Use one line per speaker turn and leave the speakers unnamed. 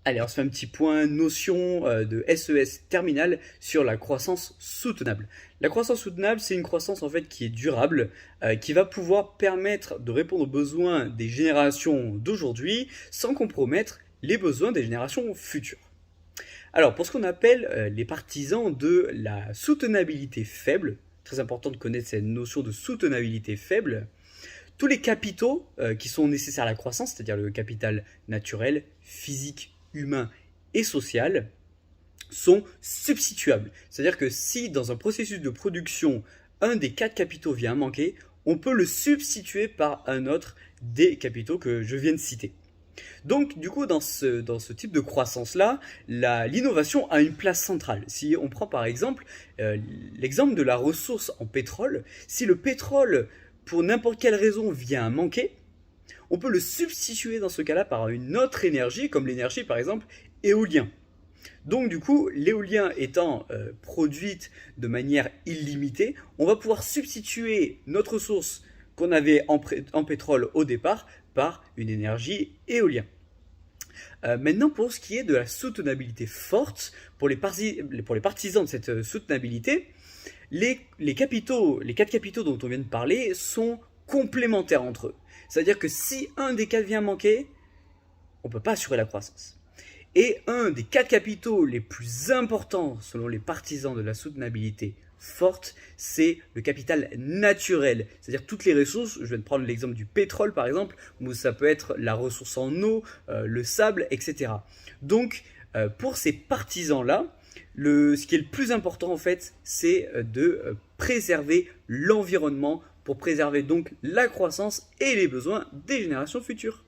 Allez, on se fait un petit point notion de SES terminal sur la croissance soutenable. La croissance soutenable, c'est une croissance en fait qui est durable, qui va pouvoir permettre de répondre aux besoins des générations d'aujourd'hui sans compromettre les besoins des générations futures. Alors, pour ce qu'on appelle les partisans de la soutenabilité faible, très important de connaître cette notion de soutenabilité faible, tous les capitaux qui sont nécessaires à la croissance, c'est-à-dire le capital naturel, physique, humain et social, sont substituables. C'est-à-dire que si dans un processus de production, un des quatre capitaux vient à manquer, on peut le substituer par un autre des capitaux que je viens de citer. Donc, du coup, dans ce type de croissance-là, l'innovation a une place centrale. Si on prend par exemple l'exemple de la ressource en pétrole, si le pétrole, pour n'importe quelle raison, vient à manquer, on peut le substituer dans ce cas-là par une autre énergie, comme l'énergie par exemple éolien. Donc du coup, l'éolien étant produite de manière illimitée, on va pouvoir substituer notre ressource qu'on avait en pétrole au départ par une énergie éolienne. Maintenant, pour ce qui est de la soutenabilité forte, pour les partisans de cette soutenabilité, les quatre capitaux dont on vient de parler sont complémentaires entre eux. C'est-à-dire que si un des quatre vient manquer, on ne peut pas assurer la croissance. Et un des quatre capitaux les plus importants selon les partisans de la soutenabilité forte, c'est le capital naturel. C'est-à-dire toutes les ressources, je vais te prendre l'exemple du pétrole par exemple, où ça peut être la ressource en eau, le sable, etc. Donc pour ces partisans-là, ce qui est le plus important en fait, c'est de préserver l'environnement pour préserver donc la croissance et les besoins des générations futures.